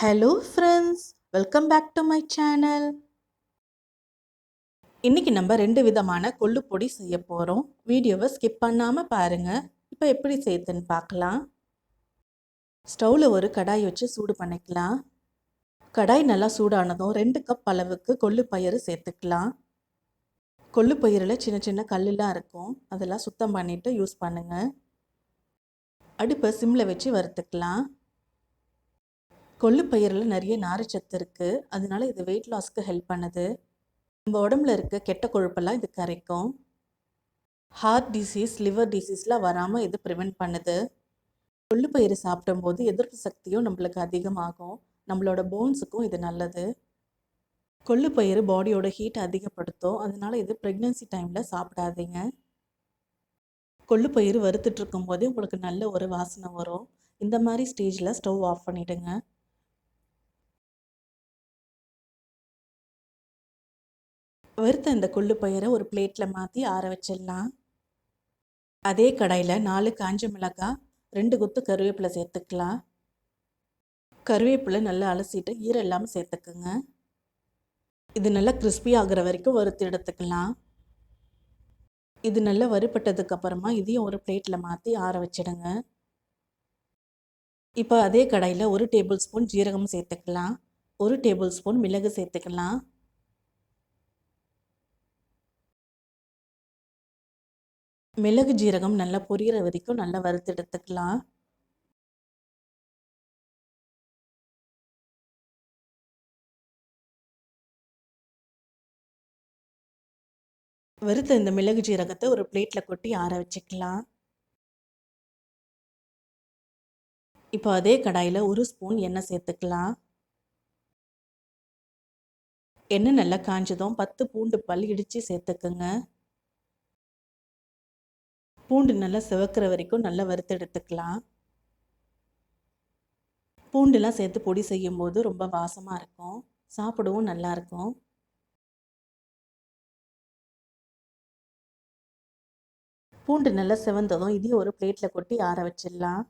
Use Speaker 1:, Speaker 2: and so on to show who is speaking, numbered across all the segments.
Speaker 1: Hello friends, welcome back to my channel. இன்றைக்கி நம்ம 2 விதமான கொள்ளு பொடி செய்ய போகிறோம். வீடியோவை ஸ்கிப் பண்ணாமல் பாருங்கள். இப்போ எப்படி செய்யுதுன்னு பார்க்கலாம். ஸ்டவ்வில் ஒரு கடாய் வச்சு சூடு பண்ணிக்கலாம். கடாய் நல்லா சூடானதும் 2 கப் அளவுக்கு கொள்ளு பயிறு சேர்த்துக்கலாம். கொள்ளு பயிரில் சின்ன சின்ன கல்லுலாம் இருக்கும், அதெல்லாம் சுத்தம் பண்ணிவிட்டு யூஸ் பண்ணுங்கள். அடுப்பை சிம்மில் வச்சு வறுத்துக்கலாம். கொள்ளு பயிரில் நிறைய நார்ச்சத்து இருக்குது, அதனால இது வெயிட் லாஸ்க்கு ஹெல்ப் பண்ணுது. நம்ம உடம்புல இருக்க கெட்ட கொழுப்பெல்லாம் இது கரைக்கும். ஹார்ட் டிசீஸ், லிவர் டிசீஸ்லாம் வராமல் இது ப்ரிவெண்ட் பண்ணுது. கொள்ளுப்பயிறு சாப்பிடும்போது எதிர்ப்பு சக்தியும் நம்மளுக்கு அதிகமாகும். நம்மளோட போன்ஸுக்கும் இது நல்லது. கொள்ளுப்பயிறு பாடியோட ஹீட் அதிகப்படுத்தும், அதனால இது ப்ரெக்னென்சி டைமில் சாப்பிடாதீங்க. கொள்ளுப்பயிறு வறுத்துட்டு இருக்கும்போதே உங்களுக்கு நல்ல ஒரு வாசனை வரும். இந்த மாதிரி ஸ்டேஜில் ஸ்டவ் ஆஃப் பண்ணிவிடுங்க. வறுத்த இந்த கொள்ளு பயிரை ஒரு பிளேட்டில் மாற்றி ஆற வச்சிடலாம். அதே கடாயில் 4 காஞ்ச மிளகாய், 2 கொத்து கருவேப்பிலை சேர்த்துக்கலாம். கருவேப்பிலை நல்லா அலசிட்டு ஈரம் இல்லாமல் சேர்த்துக்குங்க. இது நல்லா கிறிஸ்பி ஆகிற வரைக்கும் வறுத்து எடுத்துக்கலாம். இது நல்லா வறுபட்டதுக்கு அப்புறமா இதையும் ஒரு பிளேட்டில் மாற்றி ஆற வச்சிடுங்க. இப்போ அதே கடாயில் 1 டேபிள் ஸ்பூன் ஜீரகம் சேர்த்துக்கலாம். 1 டேபிள் ஸ்பூன் மிளகு சேர்த்துக்கலாம். மிளகு ஜீரகம் நல்லா பொரியிற வரைக்கும் நல்லா வறுத்து எடுத்துக்கலாம். வறுத்த இந்த மிளகு ஜீரகத்தை ஒரு பிளேட்டில் கொட்டி ஆற வச்சுக்கலாம். இப்போ அதே கடாயில் 1 ஸ்பூன் எண்ணெய் சேர்த்துக்கலாம். எண்ணெய் நல்லா காஞ்சதும் 10 பூண்டு பல் இடித்து சேர்த்துக்குங்க. பூண்டு நல்லா சிவக்கிற வரைக்கும் நல்லா வறுத்து எடுத்துக்கலாம். பூண்டுலாம் சேர்த்து பொடி செய்யும்போது ரொம்ப வாசமாக இருக்கும், சாப்பிடவும் நல்லாயிருக்கும். பூண்டு நல்லா சிவந்ததும் இதையும் ஒரு பிளேட்டில் கொட்டி ஆற வச்சிடலாம்.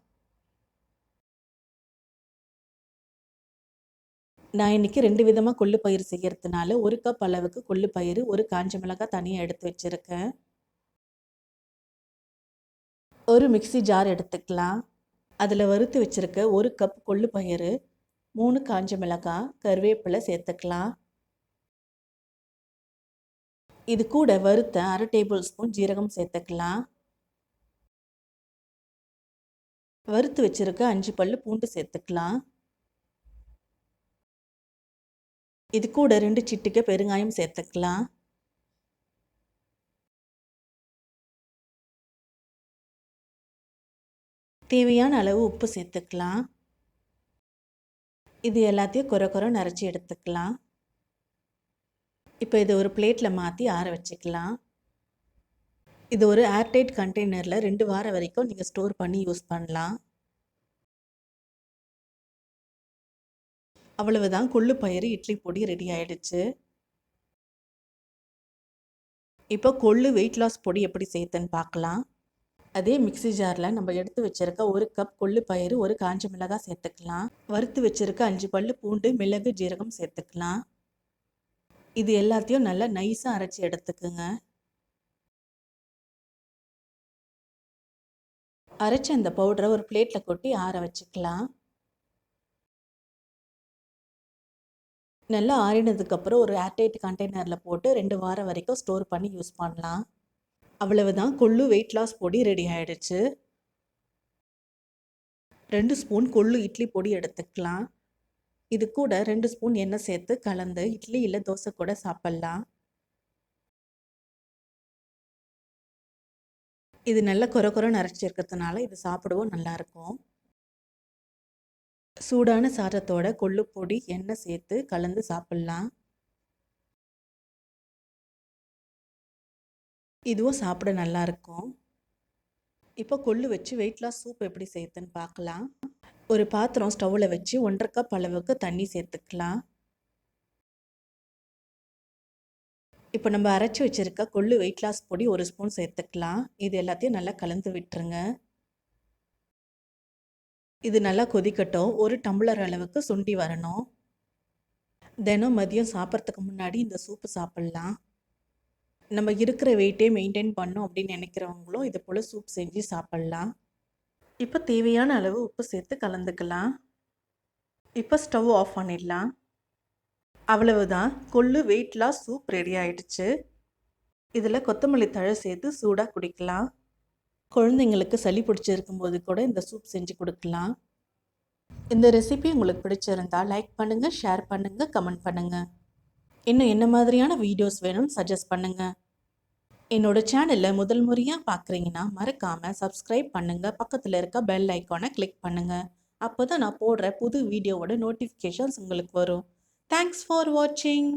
Speaker 1: நான் இன்றைக்கி 2 விதமாக கொள்ளு பயிர் செய்கிறதுனால 1 கப் அளவுக்கு கொள்ளு பயிர், 1 காஞ்ச மிளகாய் தனியாக எடுத்து வச்சுருக்கேன். ஒரு மிக்ஸி ஜார் எடுத்துக்கலாம். அதில் வறுத்து வச்சுருக்க 1 கப் கொள்ளு பயிறு, 3 காஞ்ச மிளகாய், கருவேப்பிலை சேர்த்துக்கலாம். இது கூட வறுத்த 1/2 டேபிள் ஸ்பூன் ஜீரகம் சேர்த்துக்கலாம். வறுத்து வச்சுருக்க 5 பல் பூண்டு சேர்த்துக்கலாம். இது கூட 2 சிட்டிகை பெருங்காயம் சேர்த்துக்கலாம். தேவையான அளவு உப்பு சேர்த்துக்கலாம். இது எல்லாத்தையும் கொர அரைச்சி எடுத்துக்கலாம். இப்போ இதை ஒரு பிளேட்டில் மாற்றி ஆற வச்சுக்கலாம். இது ஒரு ஏர்டைட் கண்டெய்னரில் 2 வாரம் வரைக்கும் நீங்கள் ஸ்டோர் பண்ணி யூஸ் பண்ணலாம். அவ்வளவுதான், கொள்ளு பயிறு இட்லி பொடி ரெடி ஆயிடுச்சு. இப்போ கொள்ளு வெயிட் லாஸ் பொடி எப்படி செய்யுதுன்னு பார்க்கலாம். அதே மிக்ஸி ஜாரில் நம்ம எடுத்து வச்சுருக்க 1 கப் கொள்ளு பயிறு, 1 காஞ்ச மிளகாய் சேர்த்துக்கலாம். வறுத்து வச்சுருக்க 5 பல் பூண்டு, மிளகு, ஜீரகம் சேர்த்துக்கலாம். இது எல்லாத்தையும் நல்லா நைஸாக அரைச்சி எடுத்துக்குங்க. அரைச்ச இந்த பவுடரை ஒரு பிளேட்டில் கொட்டி ஆற வச்சுக்கலாம். நல்லா ஆறினதுக்கப்புறம் ஒரு ஏர்டைட் கண்டெய்னரில் போட்டு 2 வாரம் வரைக்கும் ஸ்டோர் பண்ணி யூஸ் பண்ணலாம். அவ்வளவுதான், கொள்ளு வெயிட் லாஸ் பொடி ரெடி ஆகிடுச்சு. 2 ஸ்பூன் கொள்ளு இட்லி பொடி எடுத்துக்கலாம். இது கூட 2 ஸ்பூன் எண்ணெய் சேர்த்து கலந்து இட்லி இல்லை தோசை கூட சாப்பிட்லாம். இது நல்ல கொரன்னு அரைச்சிருக்கிறதுனால இது சாப்பிடவும் நல்லாயிருக்கும். சூடான சாதத்தோட கொள்ளு பொடி எண்ணெய் சேர்த்து கலந்து சாப்பிட்லாம். இதுவும் சாப்பிட நல்லாயிருக்கும். இப்போ கொள்ளு வச்சு வெயிட் லாஸ் சூப் எப்படி செய்யுதுன்னு பார்க்கலாம். ஒரு பாத்திரம் ஸ்டவ்வில் வச்சு 1.5 கப் அளவுக்கு தண்ணி சேர்த்துக்கலாம். இப்போ நம்ம அரைச்சி வச்சுருக்க கொள்ளு வெயிட் லாஸ் பொடி 1 ஸ்பூன் சேர்த்துக்கலாம். இது எல்லாத்தையும் நல்லா கலந்து விட்டுருங்க. இது நல்லா கொதிக்கட்டும். 1 டம்ளர் அளவுக்கு சுண்டி வரணும். தினம் மதியம் சாப்பிட்றதுக்கு முன்னாடி இந்த சூப்பு சாப்பிட்லாம். நம்ம இருக்கிற வெயிட்டே மெயின்டைன் பண்ணணும் அப்படின்னு நினைக்கிறவங்களும் இது போல் சூப் செஞ்சு சாப்பிட்லாம். இப்போ தேவையான அளவு உப்பு சேர்த்து கலந்துக்கலாம். இப்போ ஸ்டவ் ஆஃப் பண்ணிடலாம். அவ்வளவுதான், கொள்ளு வெயிட் லாஸ் சூப் ரெடி ஆயிடுச்சு. இதில் கொத்தமல்லி தழை சேர்த்து சூடாக குடிக்கலாம். குழந்தைங்களுக்கு சளி பிடிச்சிருக்கும்போது கூட இந்த சூப் செஞ்சு கொடுக்கலாம். இந்த ரெசிபி உங்களுக்கு பிடிச்சிருந்தா லைக் பண்ணுங்கள், ஷேர் பண்ணுங்கள், கமெண்ட் பண்ணுங்கள். இன்னும் என்ன மாதிரியான வீடியோஸ் வேணும்னு சஜஸ்ட் பண்ணுங்கள். என்னோட சேனலில் முதல் முறையாக பார்க்குறீங்கன்னா மறக்காமல் சப்ஸ்கிரைப் பண்ணுங்கள். பக்கத்தில் இருக்க பெல் ஐக்கானை கிளிக் பண்ணுங்கள். அப்போ தான் நான் போடுற புது வீடியோவோட நோட்டிஃபிகேஷன்ஸ் உங்களுக்கு வரும். தேங்க்ஸ் ஃபார் வாட்சிங்.